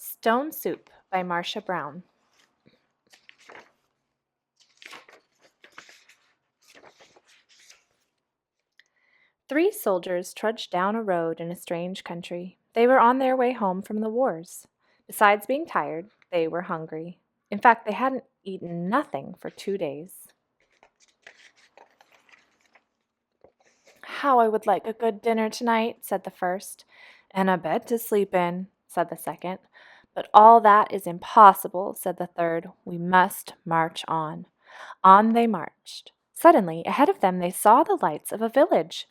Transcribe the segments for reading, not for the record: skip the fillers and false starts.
Stone Soup by Marcia Brown. Three soldiers trudged down a road in a strange country. They were on their way home from the wars. Besides being tired, they were hungry. In fact, they hadn't eaten nothing for 2 days. "How I would like a good dinner tonight," said the first. "And a bed to sleep in," said the second. "But all that is impossible," said the third. "We must march on." On they marched. Suddenly, ahead of them, they saw the lights of a village.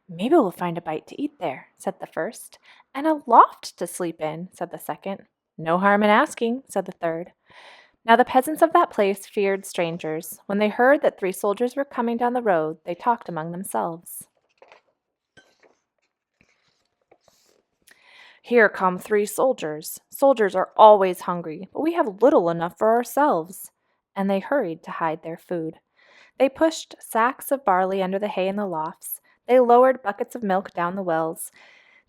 "Maybe we'll find a bite to eat there," said the first. "And a loft to sleep in," said the second. "No harm in asking," said the third. Now the peasants of that place feared strangers. When they heard that three soldiers were coming down the road, they talked among themselves. "Here come three soldiers. Soldiers are always hungry, but we have little enough for ourselves." And they hurried to hide their food. They pushed sacks of barley under the hay in the lofts. They lowered buckets of milk down the wells.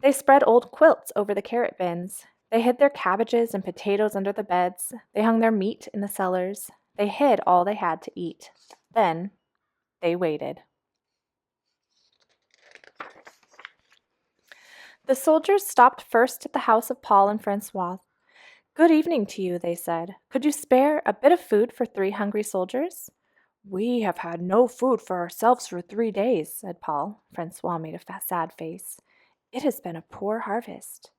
They spread old quilts over the carrot bins. They hid their cabbages and potatoes under the beds. They hung their meat in the cellars. They hid all they had to eat. Then they waited. The soldiers stopped first at the house of Paul and Francois. "Good evening to you," they said. "Could you spare a bit of food for three hungry soldiers?" "We have had no food for ourselves for 3 days," said Paul. Francois made a sad face. "It has been a poor harvest."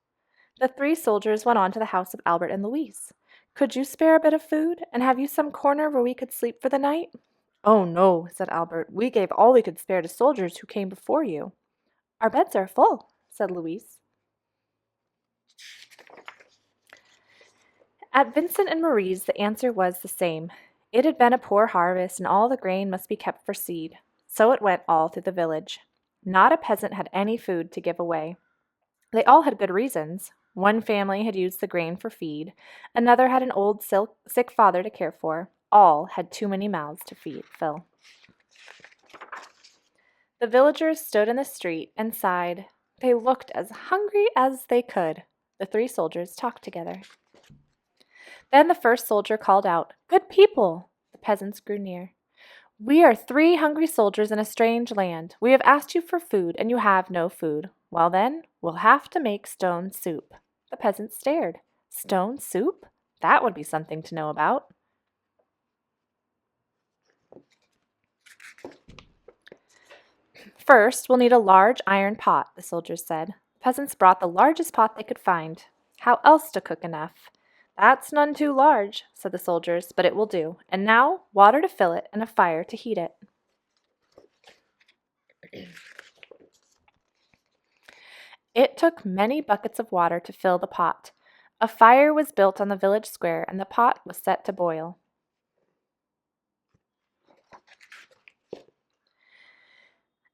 The three soldiers went on to the house of Albert and Louise. "Could you spare a bit of food, and have you some corner where we could sleep for the night?" "Oh, no," said Albert. "We gave all we could spare to soldiers who came before you." "Our beds are full," said Louise. At Vincent and Marie's, the answer was the same. It had been a poor harvest, and all the grain must be kept for seed. So it went all through the village. Not a peasant had any food to give away. They all had good reasons. One family had used the grain for feed. Another had an old sick father to care for. All had too many mouths to fill. The villagers stood in the street and sighed. They looked as hungry as they could. The three soldiers talked together. Then the first soldier called out, "Good people!" The peasants grew near. "We are three hungry soldiers in a strange land. We have asked you for food, and you have no food. Well then, we'll have to make stone soup." The peasants stared. Stone soup? That would be something to know about. "First, we'll need a large iron pot," the soldiers said. The peasants brought the largest pot they could find. How else to cook enough? "That's none too large," said the soldiers, "but it will do. And now, water to fill it and a fire to heat it." It took many buckets of water to fill the pot. A fire was built on the village square, and the pot was set to boil.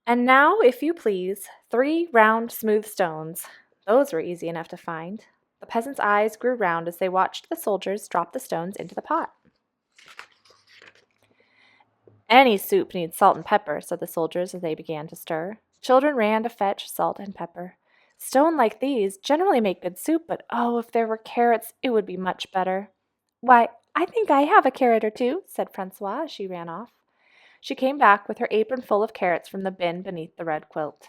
"And now, if you please, 3 round, smooth stones." Those were easy enough to find. The peasants' eyes grew round as they watched the soldiers drop the stones into the pot. "Any soup needs salt and pepper," said the soldiers as they began to stir. Children ran to fetch salt and pepper. "Stone like these generally make good soup, but oh, if there were carrots, it would be much better." "Why, I think I have a carrot or two," said Francois as she ran off. She came back with her apron full of carrots from the bin beneath the red quilt.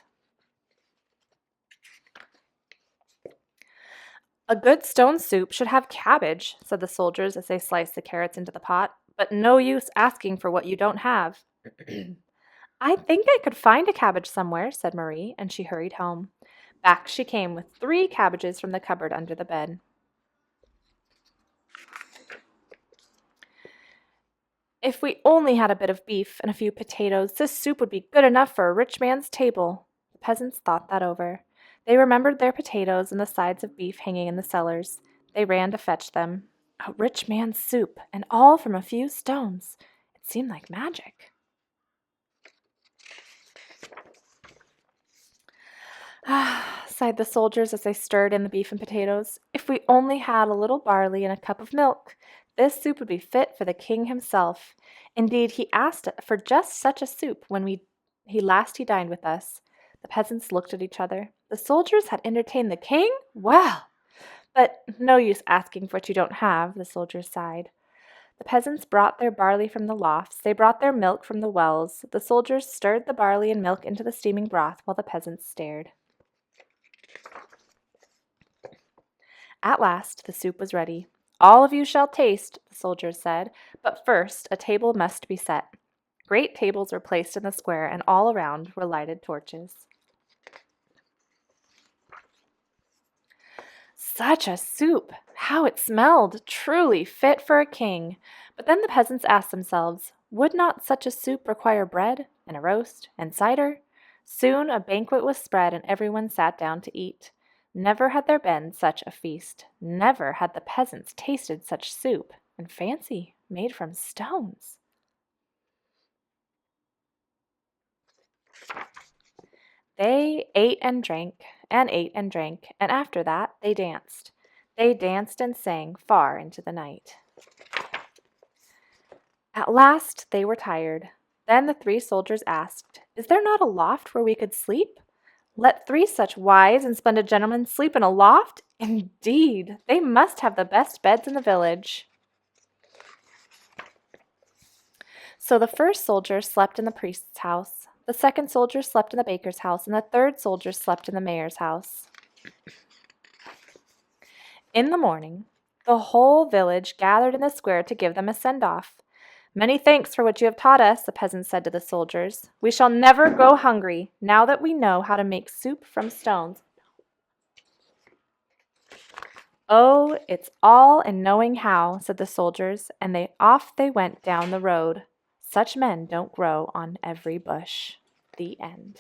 "A good stone soup should have cabbage," said the soldiers as they sliced the carrots into the pot. "But no use asking for what you don't have." "I think I could find a cabbage somewhere," said Marie, and she hurried home. Back she came with 3 cabbages from the cupboard under the bed. "If we only had a bit of beef and a few potatoes, this soup would be good enough for a rich man's table." The peasants thought that over. They remembered their potatoes and the sides of beef hanging in the cellars. They ran to fetch them. A rich man's soup, and all from a few stones. It seemed like magic. "Ah," sighed the soldiers as they stirred in the beef and potatoes. "If we only had a little barley and a cup of milk, this soup would be fit for the king himself. Indeed, he asked for just such a soup when he last dined with us." The peasants looked at each other. The soldiers had entertained the king? Well! But no use asking for what you don't have, the soldiers sighed. The peasants brought their barley from the lofts. They brought their milk from the wells. The soldiers stirred the barley and milk into the steaming broth while the peasants stared. At last the soup was ready. All of you shall taste, the soldiers said, but first a table must be set. Great tables were placed in the square, and all around were lighted torches. Such a soup! How it smelled! Truly fit for a king. But then the peasants asked themselves, would not such a soup require bread, and a roast, and cider? Soon a banquet was spread, and everyone sat down to eat. Never had there been such a feast. Never had the peasants tasted such soup, and fancy, made from stones. They ate and drank, and ate and drank, and after that they danced. They danced and sang far into the night. At last they were tired. Then the 3 soldiers asked, "Is there not a loft where we could sleep?" "Let 3 such wise and splendid gentlemen sleep in a loft? Indeed, they must have the best beds in the village." So the first soldier slept in the priest's house, the second soldier slept in the baker's house, and the third soldier slept in the mayor's house. In the morning, the whole village gathered in the square to give them a send-off. "Many thanks for what you have taught us," the peasants said to the soldiers. "We shall never go hungry, now that we know how to make soup from stones." "Oh, it's all in knowing how," said the soldiers, and off they went down the road. Such men don't grow on every bush. The end.